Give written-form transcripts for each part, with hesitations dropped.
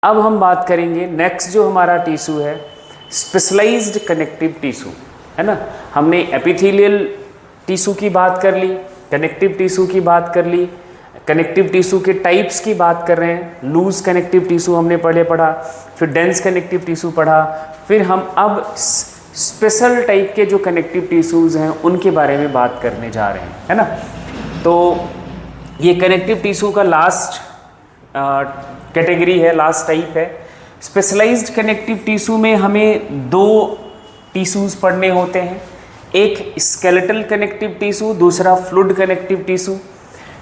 अब हम बात करेंगे नेक्स्ट जो हमारा टिश्यू है स्पेशलाइज्ड कनेक्टिव टिश्यू, है ना। हमने एपिथेलियल टिश्यू की बात कर ली, कनेक्टिव टिश्यू की बात कर ली, कनेक्टिव टिश्यू के टाइप्स की बात कर रहे हैं। लूज कनेक्टिव टिश्यू हमने पढ़ा, फिर डेंस कनेक्टिव टिश्यू पढ़ा, फिर हम अब स्पेशल टाइप के जो कनेक्टिव टिश्यूज़ हैं उनके बारे में बात करने जा रहे हैं, है ना। तो ये कनेक्टिव टिश्यू का लास्ट कैटेगरी है, लास्ट टाइप है। स्पेशलाइज्ड कनेक्टिव टिश्यू में हमें दो टिश्यूज़ पढ़ने होते हैं, एक स्केलेटल कनेक्टिव टिश्यू, दूसरा fluid connective tissue.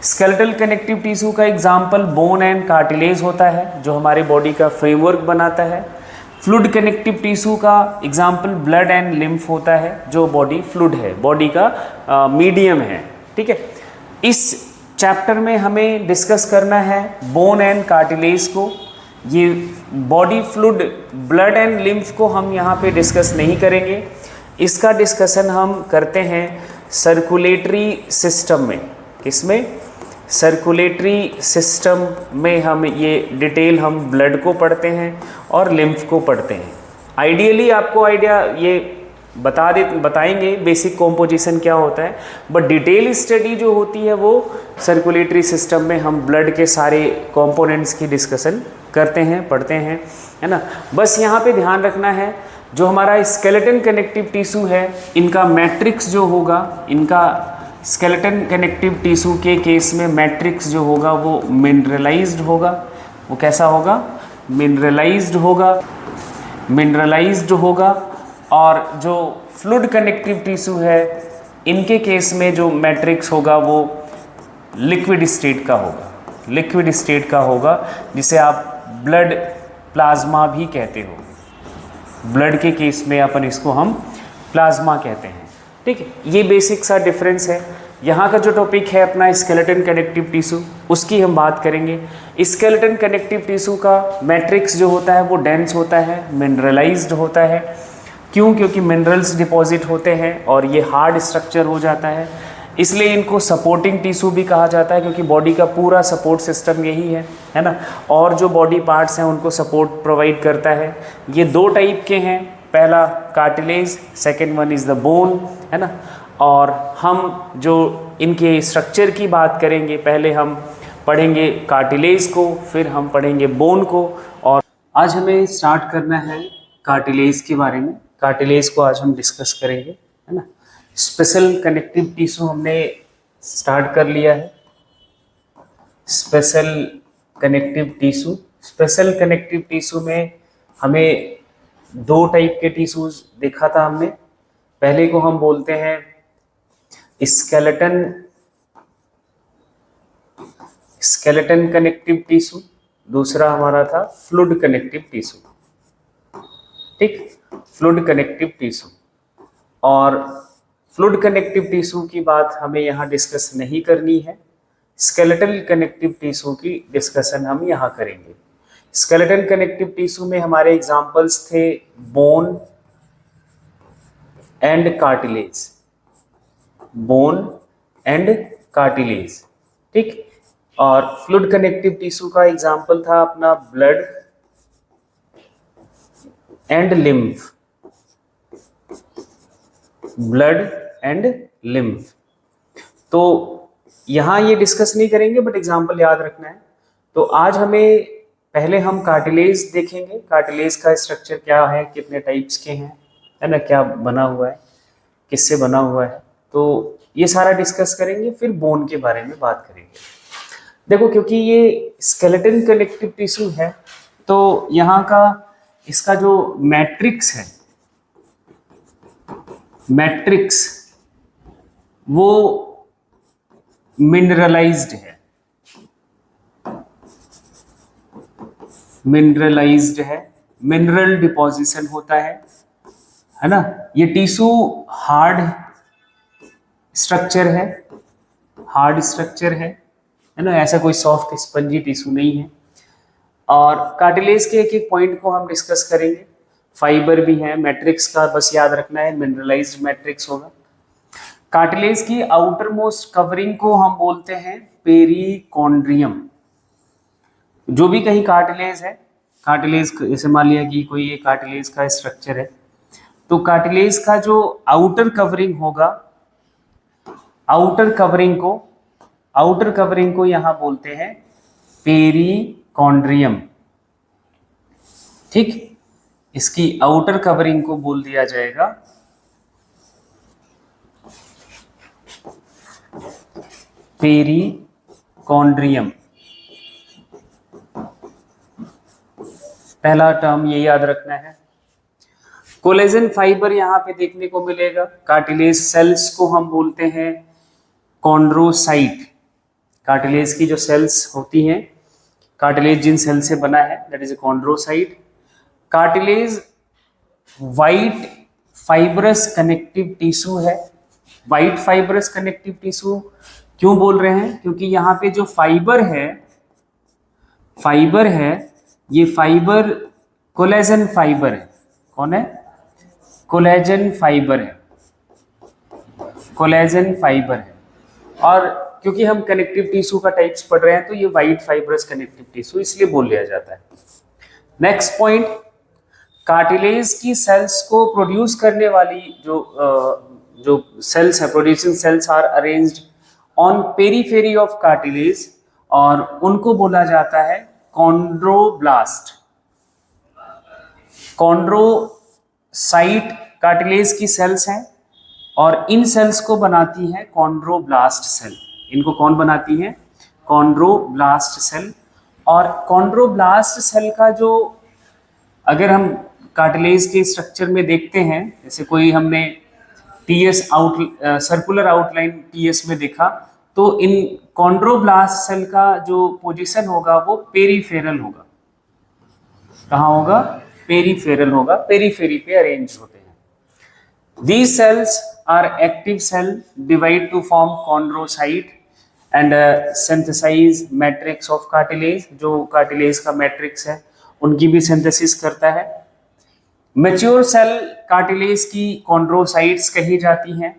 Skeletal connective tissue का एग्जाम्पल बोन एंड कार्टिलेज होता है जो हमारे बॉडी का फ्रेमवर्क बनाता है। फ्लूइड कनेक्टिव टिश्यू का एग्जाम्पल ब्लड एंड लिम्फ होता है जो बॉडी फ्लूइड है, बॉडी का मीडियम है, ठीक है। इस चैप्टर में हमें डिस्कस करना है बोन एंड कार्टिलेज को। ये body fluid blood and lymph को हम यहाँ पे डिस्कस नहीं करेंगे, इसका डिस्कशन हम करते हैं सर्कुलेटरी सिस्टम में। किसमें? सर्कुलेटरी सिस्टम में हम ये डिटेल हम ब्लड को पढ़ते हैं और लिम्फ को पढ़ते हैं। आइडियली आपको आइडिया ये बताएंगे बेसिक कॉम्पोजिशन क्या होता है, बट डिटेल स्टडी जो होती है वो सर्कुलेटरी सिस्टम में हम ब्लड के सारे कंपोनेंट्स की डिस्कशन करते हैं, पढ़ते हैं, है ना। बस यहाँ पे ध्यान रखना है जो हमारा स्केलेटन कनेक्टिव टिश्यू है इनका मैट्रिक्स जो होगा, इनका स्केलेटन कनेक्टिव टिश्यू के केस में मैट्रिक्स जो होगा वो मिनरलाइज्ड होगा। वो कैसा होगा? मिनरलाइज्ड होगा। और जो फ्लूइड कनेक्टिव टिश्यू है इनके केस में जो मैट्रिक्स होगा वो लिक्विड स्टेट का होगा, जिसे आप ब्लड प्लाज्मा भी कहते हो। ब्लड के केस में अपन इसको हम प्लाज्मा कहते हैं, ठीक है। ये बेसिक सा डिफरेंस है। यहाँ का जो टॉपिक है अपना स्केलेटन कनेक्टिव टिश्यू, उसकी हम बात करेंगे। स्केलेटन कनेक्टिव टिश्यू का मैट्रिक्स जो होता है वो डेंस होता है, मिनरलाइज्ड होता है। क्यों? क्योंकि मिनरल्स डिपॉजिट होते हैं और ये हार्ड स्ट्रक्चर हो जाता है, इसलिए इनको सपोर्टिंग टिश्यू भी कहा जाता है, क्योंकि बॉडी का पूरा सपोर्ट सिस्टम यही है ना। और जो बॉडी पार्ट्स हैं उनको सपोर्ट प्रोवाइड करता है। ये दो टाइप के हैं, पहला cartilage, second one is the bone, है ना। और हम जो इनके स्ट्रक्चर की बात करेंगे, पहले हम पढ़ेंगे कार्टिलेज को, फिर हम पढ़ेंगे बोन को। और आज हमें स्टार्ट करना है कार्टिलेज के बारे में। कार्टिलेज को आज हम डिस्कस करेंगे, है ना। स्पेशल कनेक्टिव टिश्यू हमने स्टार्ट कर लिया है। स्पेशल कनेक्टिव टिश्यू में हमें दो टाइप के टिश्यूज देखा था हमने। पहले को हम बोलते हैं स्केलेटन कनेक्टिव टिश्यू, दूसरा हमारा था फ्लूइड कनेक्टिव टिश्यू, ठीक। फ्लूइड कनेक्टिव टिश्यू और फ्लूइड कनेक्टिव टिश्यू की बात हमें यहाँ डिस्कस नहीं करनी है। स्केलेटल कनेक्टिव टिश्यू की डिस्कशन हम यहाँ करेंगे। स्केलेटन कनेक्टिव टिश्यू में हमारे एग्जाम्पल्स थे बोन एंड कार्टिलेज, ठीक। और फ्लूइड कनेक्टिव टिश्यू का एग्जाम्पल था अपना ब्लड एंड लिम्फ। तो यहाँ ये डिस्कस नहीं करेंगे, बट एग्जाम्पल याद रखना है। तो आज हमें पहले हम कार्टिलेज देखेंगे, कार्टिलेज का स्ट्रक्चर क्या है, कितने टाइप्स के हैं, है ना, क्या बना हुआ है, किससे बना हुआ है, तो ये सारा डिस्कस करेंगे। फिर बोन के बारे में बात करेंगे। देखो, क्योंकि ये स्केलेटन कनेक्टिव टिश्यू है तो यहाँ का इसका जो मैट्रिक्स वो मिनरलाइज्ड है, मिनरल डिपोजिशन होता है ना। ये टिश्यू हार्ड स्ट्रक्चर है ना, ऐसा कोई सॉफ्ट स्पंजी टिश्यू नहीं है। और कार्टिलेज के एक एक पॉइंट को हम डिस्कस करेंगे। फाइबर भी है, मैट्रिक्स का बस याद रखना है, मिनरलाइज्ड मैट्रिक्स होगा। कार्टिलेज की आउटर मोस्ट कवरिंग को हम बोलते हैं पेरिकॉन्ड्रियम। जो भी कहीं कार्टिलेज है कार्टिलेज, जैसे मान लिया कि कोई ये कार्टिलेज का स्ट्रक्चर है, तो कार्टिलेज का जो आउटर कवरिंग होगा, आउटर कवरिंग को यहां बोलते हैं पेरिकॉन्ड्रियम। ठीक, इसकी आउटर कवरिंग को बोल दिया जाएगा पेरिकॉन्ड्रियम। पहला टर्म ये याद रखना है। कोलेजन फाइबर यहां पे देखने को मिलेगा। कार्टिलेज सेल्स को हम बोलते हैं कॉन्ड्रोसाइट। कार्टिलेज की जो सेल्स होती हैं, कार्टिलेज जिन सेल से बना है, that is a chondrocyte. Cartilage white fibrous connective tissue है। वाइट फाइब्रस कनेक्टिव टिश्यू क्यों बोल रहे हैं? क्योंकि यहाँ पे जो फाइबर है ये फाइबर कोलेजन फाइबर है। कौन है? कोलेजन फाइबर है, कोलेजन फाइबर है। और क्योंकि हम कनेक्टिव टिश्यू का टाइप्स पढ़ रहे हैं तो ये वाइट फाइब्रस कनेक्टिव टिश्यू इसलिए बोल लिया जाता है। नेक्स्ट पॉइंट, कार्टिलेज की सेल्स को प्रोड्यूस करने वाली जो सेल्स है, producing cells are arranged on periphery of cartilage, और उनको बोला जाता है कॉन्ड्रोब्लास्ट। कॉन्ड्रोसाइट कार्टिलेज की सेल्स हैं और इन सेल्स को बनाती है कॉन्ड्रोब्लास्ट सेल। इनको कौन बनाती है? Chondroblast cell. और कॉन्ड्रोब्लास्ट सेल का जो, अगर हम कार्टिलेज के स्ट्रक्चर में देखते हैं, जैसे कोई हमने टीएस सर्कुलर आउटलाइन टीएस में देखा, तो इन कॉन्ड्रोब्लास्ट सेल का जो पोजीशन होगा वो पेरीफेरल होगा। कहाँ होगा? पेरीफेरल होगा, पेरीफेरी पे अरेंज होते हैं। These cells are active cell divide to form chondrocyte and synthesize matrix of cartilage। जो कार्टिलेज का मैट्रिक्स है उनकी भी सिंथेसिस करता है। मैच्योर सेल कार्टिलेज की कॉन्ड्रोसाइट्स कही जाती हैं।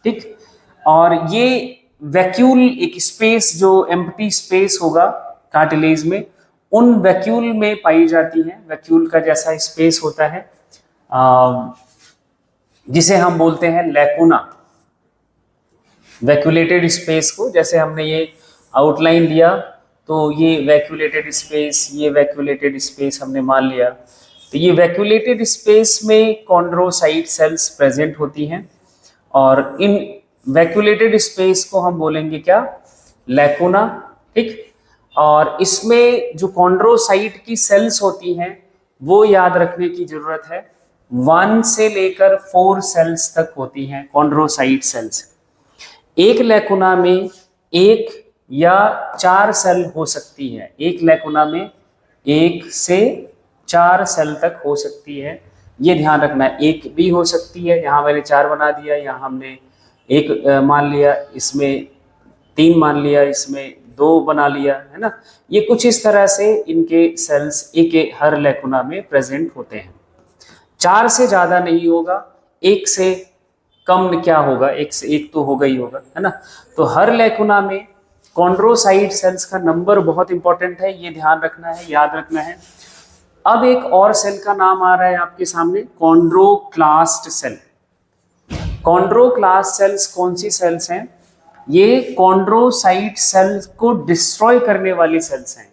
ठीक, और ये वैक्यूल, एक स्पेस जो एम्प्टी स्पेस होगा कार्टिलेज में, उन वैक्यूल में पाई जाती हैं। वैक्यूल का जैसा स्पेस होता है जिसे हम बोलते हैं लैकुना। वैक्यूलेटेड स्पेस को, जैसे हमने ये आउटलाइन लिया तो ये वैक्यूलेटेड स्पेस, ये वैक्यूलेटेड स्पेस हमने मान लिया, तो ये वैक्यूलेटेड स्पेस में कॉन्ड्रोसाइट सेल्स प्रेजेंट होती हैं और इन वैक्यूलेटेड स्पेस को हम बोलेंगे क्या? लैकुना। ठीक, और इसमें जो कॉन्ड्रोसाइट की सेल्स होती हैं वो याद रखने की जरूरत है, 1 से लेकर 4 सेल्स तक होती हैं कॉन्ड्रोसाइट सेल्स। एक लैकुना में 1 या 4 सेल हो सकती है। एक लैकुना में 1 से 4 सेल तक हो सकती है, ये ध्यान रखना है। 1 भी हो सकती है, यहाँ मैंने 4 बना दिया, यहाँ हमने 1 मान लिया, इसमें 3 मान लिया, इसमें 2 बना लिया, है ना। ये कुछ इस तरह से इनके सेल्स एक हर लैकुना में प्रेजेंट होते हैं। 4 से ज़्यादा नहीं होगा, 1 से कम क्या होगा? 1 से 1 तो होगा ही होगा, है ना। तो हर लैकुना में कॉन्ड्रोसाइट सेल्स का नंबर बहुत इंपॉर्टेंट है, ये ध्यान रखना है, याद रखना है। अब एक और सेल का नाम आ रहा है आपके सामने, कॉन्ड्रोक्लास्ट सेल। कॉन्ड्रोक्लास्ट सेल्स कौन सी सेल्स हैं? ये कॉन्ड्रोसाइट सेल्स को डिस्ट्रॉय करने वाली सेल्स हैं।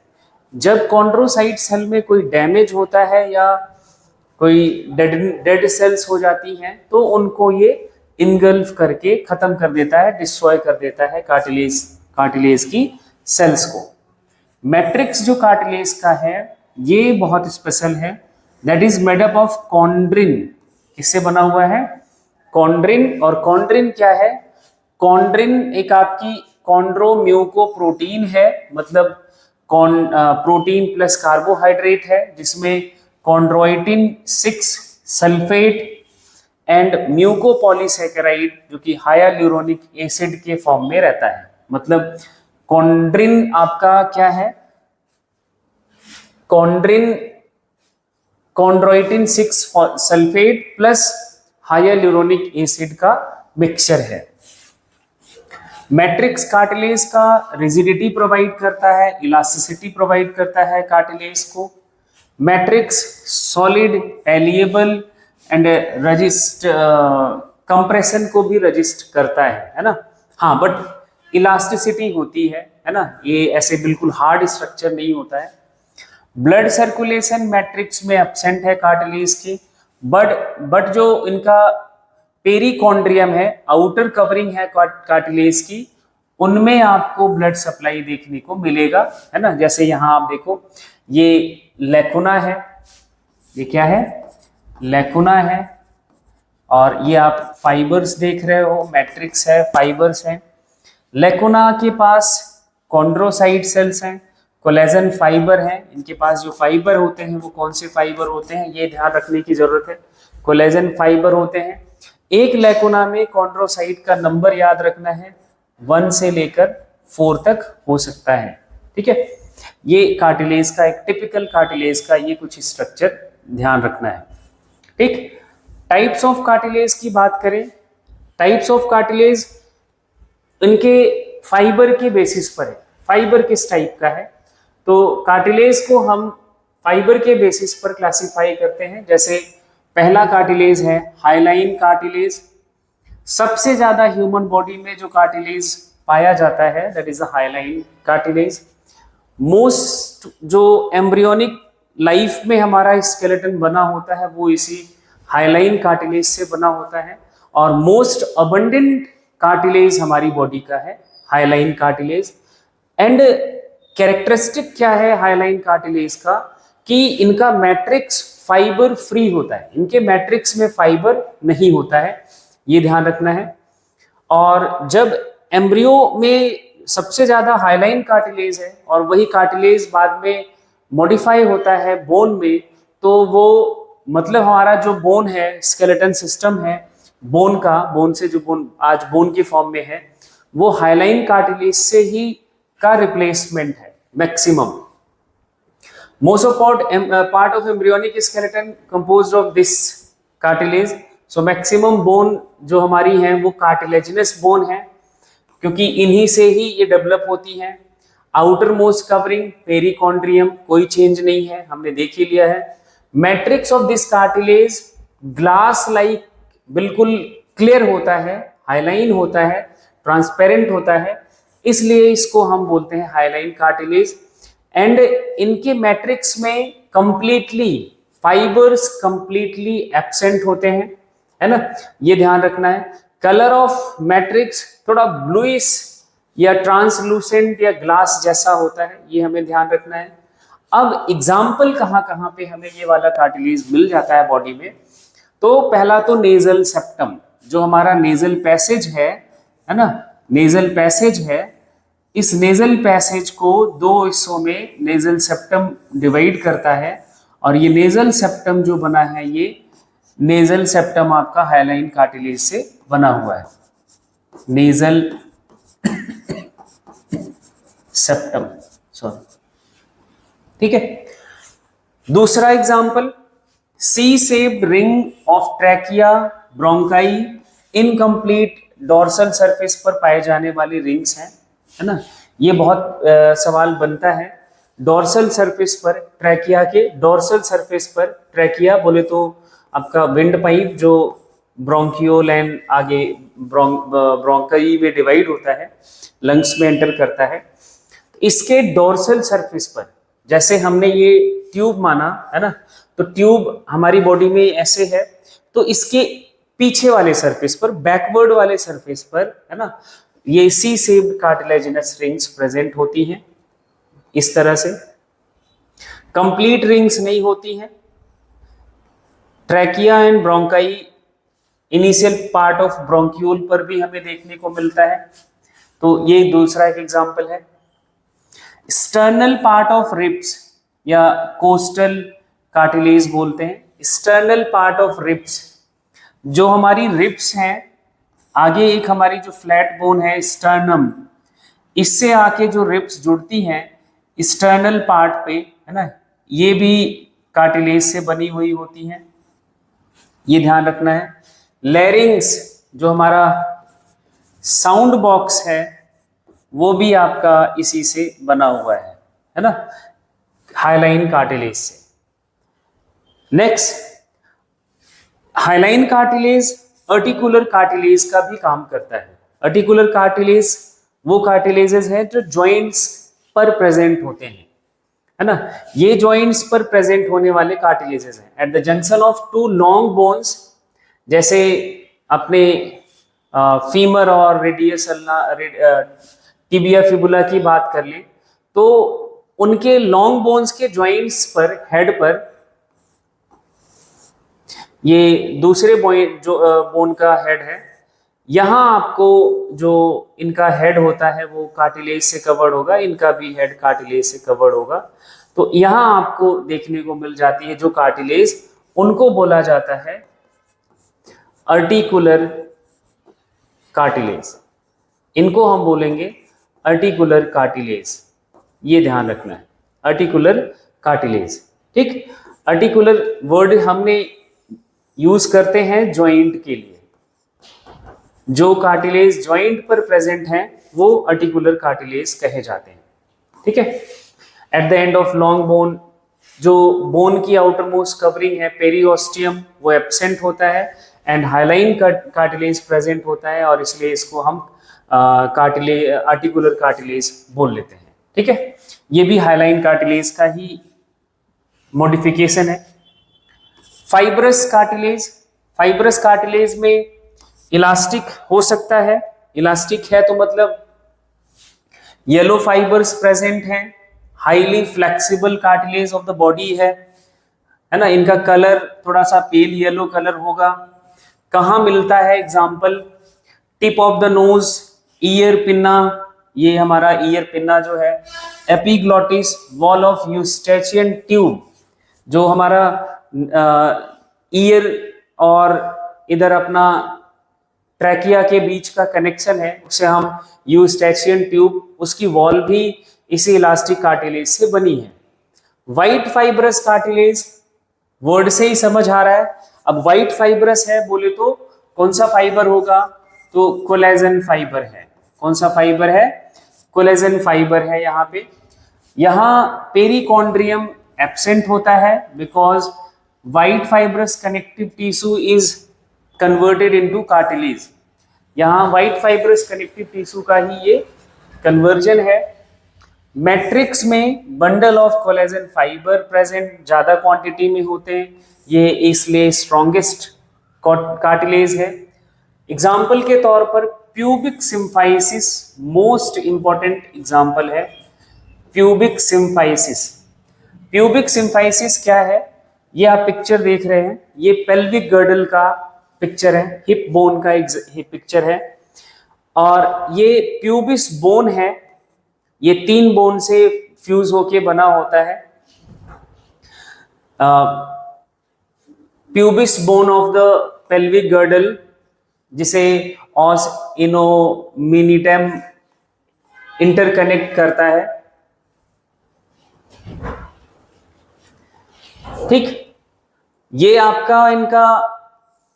जब कॉन्ड्रोसाइट सेल में कोई डैमेज होता है या कोई डेड सेल्स हो जाती हैं तो उनको ये इनगल्फ करके खत्म कर देता है, डिस्ट्रॉय कर देता है कार्टिलेज की सेल्स को। मैट्रिक्स जो कार्टिलेज का है ये बहुत स्पेशल है, that is made up of chondrin. किससे बना हुआ है? कॉन्ड्रिन। और कॉन्ड्रिन क्या है? कॉन्ड्रिन एक आपकी कॉन्ड्रोम्यूकोप्रोटीन है, मतलब प्रोटीन प्लस कार्बोहाइड्रेट है, जिसमें कॉन्ड्रोइटिन 6 सल्फेट एंड म्यूकोपॉलीसैकेराइड जो कि हायालुरोनिक एसिड के फॉर्म में रहता है। मतलब कॉन्ड्रिन आपका क्या है? Chondroitin 6 sulphate plus hyaluronic acid का मिक्सचर है। मैट्रिक्स कार्टिलेज का रिजिडिटी प्रोवाइड करता है, इलास्टिसिटी प्रोवाइड करता है कार्टिलेज को। Matrix solid, pliable and resist, compression को भी रजिस्ट करता है ना। हाँ, बट इलास्टिसिटी होती है ना, ये ऐसे बिल्कुल हार्ड स्ट्रक्चर नहीं होता है। ब्लड सर्कुलेशन मैट्रिक्स में एब्सेंट है कार्टिलेज के, बट जो इनका पेरिकॉन्ड्रियम है, आउटर कवरिंग है कार्टिलेज की, उनमें आपको ब्लड सप्लाई देखने को मिलेगा, है ना। जैसे यहाँ आप देखो, ये लैकुना है, ये क्या है, लैकुना है, और ये आप फाइबर्स देख रहे हो, मैट्रिक्स है, फाइबर्स हैं। लैकुना के पास कॉन्ड्रोसाइट सेल्स हैं, कोलेजन फाइबर हैं। इनके पास जो फाइबर होते हैं वो कौन से फाइबर होते हैं, ये ध्यान रखने की जरूरत है, कोलेजन फाइबर होते हैं। एक लैकुना में कॉन्ड्रोसाइट का नंबर याद रखना है, 1 से लेकर 4 तक हो सकता है, ठीक है। ये कार्टिलेज का एक टिपिकल कार्टिलेज का ये कुछ स्ट्रक्चर ध्यान रखना है, ठीक। टाइप्स ऑफ कार्टिलेज की बात करें, टाइप्स ऑफ कार्टिलेज इनके फाइबर के बेसिस पर है। फाइबर किस टाइप का है, तो कार्टिलेज को हम फाइबर के बेसिस पर क्लासिफाई करते हैं। जैसे पहला कार्टिलेज है हाइलाइन कार्टिलेज। सबसे ज्यादा ह्यूमन बॉडी में जो कार्टिलेज पाया जाता है that is a hyaline cartilage. Most जो एम्ब्रियोनिक लाइफ में हमारा स्केलेटन बना होता है वो इसी हाइलाइन कार्टिलेज से बना होता है, और मोस्ट अबंडेंट कार्टिलेज हमारी बॉडी का है हाइलाइन कार्टिलेज। एंड कैरेक्टरिस्टिक क्या है हाइलाइन कार्टिलेज का, कि इनका मैट्रिक्स फाइबर फ्री होता है, इनके मैट्रिक्स में फाइबर नहीं होता है, ये ध्यान रखना है। और जब एम्ब्रियो में सबसे ज्यादा हाइलाइन कार्टिलेज है और वही कार्टिलेज बाद में मॉडिफाई होता है बोन में, तो वो मतलब हमारा जो बोन है, स्केलेटन सिस्टम है बोन का, बोन से जो बोन आज बोन के फॉर्म में है, वो हाइलाइन कार्टिलेज से ही का रिप्लेसमेंट है maximum. Most of part of embryonic skeleton composed of this cartilage. So maximum bone जो हमारी है वो कार्टिलेजिनस बोन है, क्योंकि इन्हीं से ही ये डेवलप होती हैं। आउटर मोस्ट कवरिंग पेरिकॉन्ड्रियम, कोई चेंज नहीं है, हमने देख ही लिया है। Matrix of this cartilage glass like, बिल्कुल क्लियर होता है, हाइलाइन होता है, ट्रांसपेरेंट होता है, इसलिए इसको हम बोलते हैं हाइलाइन कार्टिलेज। एंड इनके मैट्रिक्स में कंप्लीटली फाइबर्स कंप्लीटली एब्सेंट होते हैं, है ना, ये ध्यान रखना है। कलर ऑफ मैट्रिक्स थोड़ा ब्लूइश या ट्रांसलूसेंट या ग्लास जैसा होता है, ये हमें ध्यान रखना है। अब एग्जाम्पल कहाँ कहाँ पे हमें ये वाला कार्टिलेज मिल जाता है बॉडी में, तो पहला तो नेजल सेप्टम, जो हमारा नेजल पैसेज है ना, नेजल पैसेज है, इस नेजल पैसेज को 2 हिस्सों में नेजल सेप्टम डिवाइड करता है, और ये नेजल सेप्टम जो बना है, ये नेजल सेप्टम आपका हाइलाइन कार्टिलेज से बना हुआ है, नेजल सेप्टम, सॉरी, ठीक है। दूसरा example, C shaped ring of trachea bronchi, incomplete dorsal surface पर पाए जाने वाली रिंग्स हैं, है ना। ये बहुत सवाल बनता है, डोर्सल सरफेस पर ट्रैकिया के, डोर्सल सरफेस पर ट्रैकिया बोले तो आपका विंड पाइप जो ब्रोंकियोल एंड आगे ब्रोंकाई में डिवाइड होता है, लंग्स में एंटर करता है। इसके डोर्सल सरफेस पर, जैसे हमने ये ट्यूब माना है ना, तो ट्यूब हमारी बॉडी में ऐसे है, तो इसके पीछे वाले सरफेस पर, बैकवर्ड वाले सरफेस पर, है ना, ये C shaped cartilaginous rings present होती हैं इस तरह से। कंप्लीट रिंग्स नहीं होती हैं। Trachea and bronchi initial part of bronchiole पर भी हमें देखने को मिलता है, तो ये दूसरा एक एग्जांपल है। स्टर्नल पार्ट ऑफ रिब्स या कोस्टल कार्टिलेज बोलते हैं, स्टर्नल पार्ट ऑफ रिब्स, जो हमारी रिब्स हैं, आगे एक हमारी जो फ्लैट बोन है स्टर्नम, इससे आके जो रिब्स जुड़ती हैं स्टर्नल पार्ट पे, है ना, ये भी कार्टिलेज से बनी हुई होती हैं, ये ध्यान रखना है। लैरिंग्स जो हमारा साउंड बॉक्स है वो भी आपका इसी से बना हुआ है ना, हाइलाइन कार्टिलेज से। Next, hyaline cartilage articular cartilage का भी काम करता है। आर्टिकुलर कार्टिलेज वो कार्टिलेजेस हैं जो जॉइंट्स पर प्रेजेंट होते हैं, है ना। ये जॉइंट्स पर प्रेजेंट होने वाले कार्टिलेजेस हैं। At the junction of two long bones, जैसे अपने फीमर और रेडियस टिबिया फिबुला की बात कर लें, तो उनके लॉन्ग बोन्स के जॉइंट्स पर, हेड पर, ये दूसरे बोन का हेड है, यहाँ आपको जो इनका हेड होता है वो कार्टिलेज से कवर्ड होगा, इनका भी हेड कार्टिलेज से कवर्ड होगा। तो यहाँ आपको देखने को मिल जाती है जो कार्टिलेज, उनको बोला जाता है आर्टिकुलर कार्टिलेज। इनको हम बोलेंगे आर्टिकुलर कार्टिलेज, ये ध्यान रखना है, आर्टिकुलर कार्टिलेज। ठीक, आर्टिकुलर वर्ड हमने यूज करते हैं जॉइंट के लिए। जो कार्टिलेज जॉइंट पर प्रेजेंट हैं वो आर्टिकुलर कार्टिलेज कहे जाते हैं। ठीक है। At the end of long bone, जो बोन की आउटर मोस्ट कवरिंग है पेरियोस्टियम, वो एब्सेंट होता है एंड हाइलाइन कार्टिलेज प्रेजेंट होता है, और इसलिए इसको हम आर्टिकुलर कार्टिलेज बोल लेते हैं। ठीक है, ये भी हाइलाइन कार्टिलेज का ही मॉडिफिकेशन है। फाइब्रस कार्टिलेज, फाइब्रस कार्टिलेज में इलास्टिक हो सकता है। इलास्टिक है तो मतलब येलो फाइबर्स प्रेजेंट हैं, highly flexible cartilage of the body है ना। इनका कलर थोड़ा सा पेल येलो कलर होगा। कहाँ मिलता है? Example, tip of the nose, ear pinna, ये हमारा ईयर पिन्ना जो है, epiglottis, wall of Eustachian tube, जो हमारा ईयर और इधर अपना ट्रैकिया के बीच का कनेक्शन है, उसे हम यूस्टेचियन ट्यूब, उसकी वॉल भी इसी इलास्टिक कार्टिलेज से बनी है। व्हाइट फाइब्रस कार्टिलेज, वर्ड से ही समझ आ रहा है। अब व्हाइट फाइब्रस है बोले तो कौन सा फाइबर होगा? तो कोलेजन फाइबर है। कौन सा फाइबर है? कोलेजन फाइबर है। यहाँ पे, यहाँ पेरिकॉन्ड्रियम एब्सेंट होता है because white fibrous connective tissue is converted into cartilage. यहाँ व्हाइट फाइब्रस कनेक्टिव टिश्यू का ही ये कन्वर्जन है। मैट्रिक्स में bundle of collagen fibre present ज्यादा क्वांटिटी में होते हैं, ये इसलिए स्ट्रॉन्गेस्ट कार्टिलेज है। एग्जाम्पल के तौर पर pubic symphysis most important example है। प्यूबिक सिम्फाइसिस, प्यूबिक सिम्फाइसिस क्या है? ये आप पिक्चर देख रहे हैं, ये पेल्विक गर्डल का पिक्चर है, हिप बोन का पिक्चर है, और ये प्यूबिस बोन है। ये 3 बोन से फ्यूज होके बना होता है। Pubis bone of the pelvic girdle, जिसे ऑस इनोमिनिटम इंटरकनेक्ट करता है। ठीक, ये आपका इनका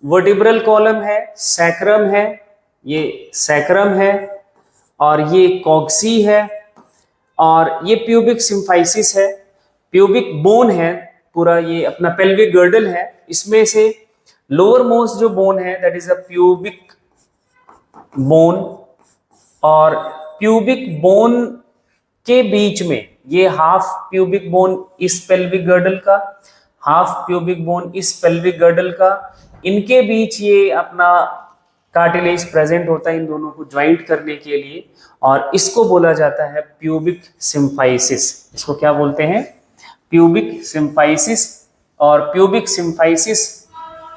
वर्टिब्रल कॉलम है, सैक्रम है, ये सैक्रम है, और ये कॉक्सी है, और ये प्यूबिक सिम्फाइसिस है। प्यूबिक बोन है पूरा, ये अपना पेल्विक गर्डल है, इसमें से लोअर मोस्ट जो बोन है that is a pubic bone, और प्यूबिक बोन के बीच में ये हाफ प्यूबिक बोन इस पेल्विक गर्डल का, हाफ प्यूबिक बोन इस पेल्विक गर्डल का, इनके बीच ये अपना कार्टिलेज प्रेजेंट होता है इन दोनों को ज्वाइंट करने के लिए, और इसको बोला जाता है प्यूबिक सिम्फाइसिस। इसको क्या बोलते हैं? Pubic symphysis. और प्यूबिक सिम्फाइसिस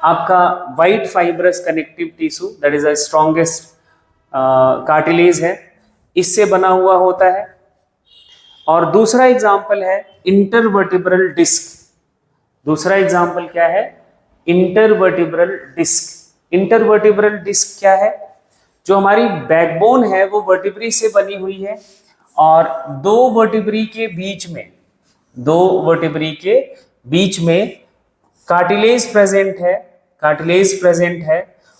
आपका white fibrous connective tissue that is the strongest cartilage है, इससे बना हुआ होता है। और दूसरा एग्जाम्पल है इंटरवर्टिब्रल डिस्क। दूसरा एग्जाम्पल क्या है? Intervertebral disc. इंटरवर्टिब्रल डिस्क क्या है? जो हमारी बैकबोन है वो वर्टिब्री से बनी हुई है, और दो वर्टिब्री के बीच में कार्टिलेज प्रेजेंट है, कार्टिलेज प्रेजेंट है,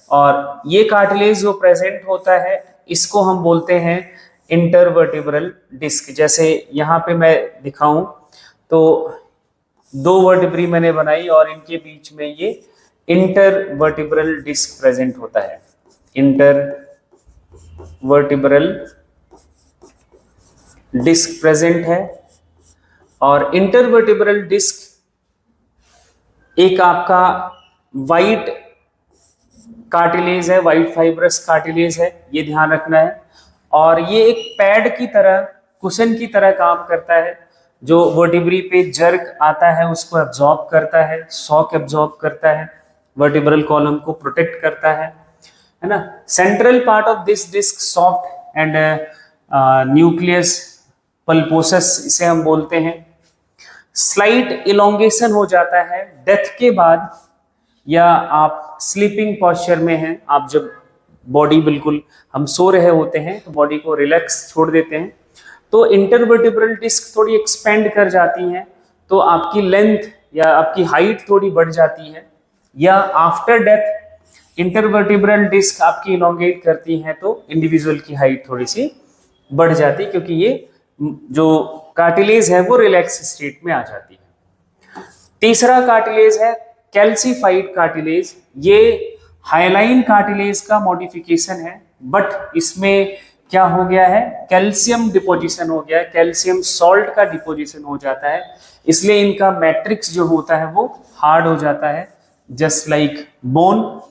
और ये कार्टिलेज जो प्रेजेंट होता है इसको हम बोलते हैं इंटरवर्टिब्रल डिस्क। जैसे यहाँ पे मैं दिखाऊं तो दो वर्टिब्री मैंने बनाई और इनके बीच में ये इंटरवर्टिब्रल डिस्क प्रेजेंट होता है। इंटरवर्टिब्रल डिस्क प्रेजेंट है और इंटरवर्टिब्रल डिस्क एक आपका वाइट कार्टिलेज है, वाइट फाइब्रस कार्टिलेज है, ये ध्यान रखना है। और ये एक पैड की तरह, कुशन की तरह काम करता है, जो वर्टिब्री पे जर्क आता है उसको एब्जॉर्ब करता है, शॉक एब्जॉर्ब करता है, वर्टिब्रल कॉलम को प्रोटेक्ट करता है ना। Central part of this disc soft and nucleus pulposus इसे हम बोलते हैं। स्लाइट इलोंगेशन हो जाता है डेथ के बाद, या आप स्लीपिंग पोस्चर में हैं, आप जब बॉडी बिल्कुल हम सो रहे होते हैं तो बॉडी को रिलैक्स छोड़ देते हैं, तो इंटरवर्टिब्रल डिस्क थोड़ी एक्सपेंड कर जाती हैं, तो आपकी लेंथ या आपकी हाइट थोड़ी बढ़ जाती है। या आफ्टर डेथ इंटरवर्टिब्रल डिस्क आपकी इलोंगेट करती हैं तो इंडिविजुअल की हाइट थोड़ी सी बढ़ जाती है, क्योंकि ये जो कार्टिलेज है वो रिलैक्स स्टेट में आ जाती है। तीसरा कार्टिलेज है कैल्सीफाइड कार्टिलेज। ये हाइलाइन कार्टिलेज का मॉडिफिकेशन है, बट इसमें क्या हो गया है, कैल्शियम डिपोजिशन हो गया है, कैल्शियम सॉल्ट का डिपोजिशन हो जाता है, इसलिए इनका मैट्रिक्स जो होता है वो हार्ड हो जाता है, जस्ट लाइक बोन।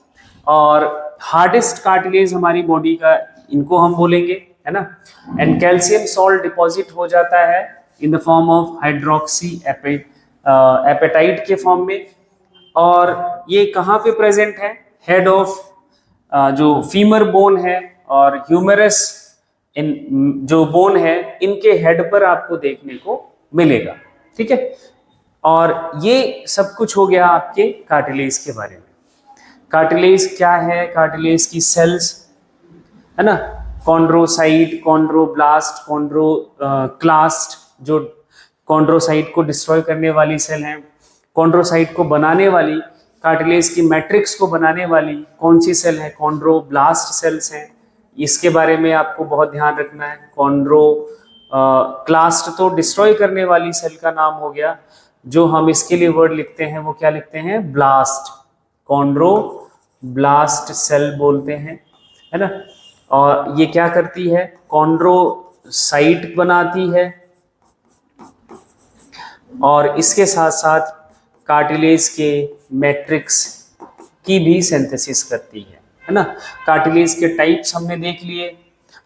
और हार्डेस्ट कार्टिलेज हमारी बॉडी का इनको हम बोलेंगे, है ना। एंड कैल्शियम सॉल्ट डिपॉजिट हो जाता है in the form of hydroxy apatite के फॉर्म में। और ये कहाँ पे प्रेजेंट है, हेड ऑफ जो फीमर बोन है और ह्यूमरस इन जो बोन है, इनके हेड पर आपको देखने को मिलेगा, ठीक है। और ये सब कुछ हो गया आपके कार्टिलेज के बारे में। कार्टिलेज क्या है, कार्टिलेज की सेल्स, है ना, कॉन्ड्रोसाइट, कॉन्ड्रोब्लास्ट, कॉन्ड्रोक्लास्ट, जो कॉन्ड्रोसाइट को डिस्ट्रॉय करने वाली सेल हैं, कॉन्ड्रोसाइट को बनाने वाली, कार्टिलेज की मैट्रिक्स को बनाने वाली कौन सी सेल है, कॉन्ड्रोब्लास्ट सेल्स हैं, इसके बारे में आपको बहुत ध्यान रखना है। कॉन्ड्रोक्लास्ट तो डिस्ट्रॉय करने वाली सेल का नाम हो गया, जो हम इसके लिए वर्ड लिखते हैं वो क्या लिखते हैं, ब्लास्ट, कॉन्ड्रोब्लास्ट सेल बोलते हैं, है ना। और ये क्या करती है, कॉन्ड्रोसाइट बनाती है और इसके साथ साथ कार्टिलेज के मैट्रिक्स की भी सिंथेसिस करती है ना। कार्टिलेज के टाइप्स हमने देख लिए,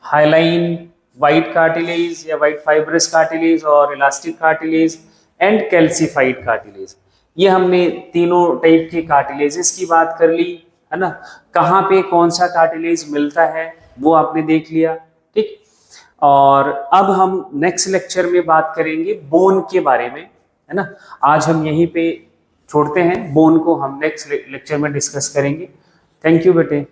हाइलाइन वाइट कार्टिलेज या वाइट फाइब्रस कार्टिलेज और elastic cartilage and calcified cartilage. ये हमने तीनों टाइप के कार्टिलेजेस की बात कर ली, है ना। कहाँ पे कौन सा कार्टिलेज मिलता है वो आपने देख लिया, ठीक। और अब हम नेक्स्ट लेक्चर में बात करेंगे बोन के बारे में, है ना। आज हम यहीं पे छोड़ते हैं, बोन को हम नेक्स्ट लेक्चर में डिस्कस करेंगे। थैंक यू बेटे।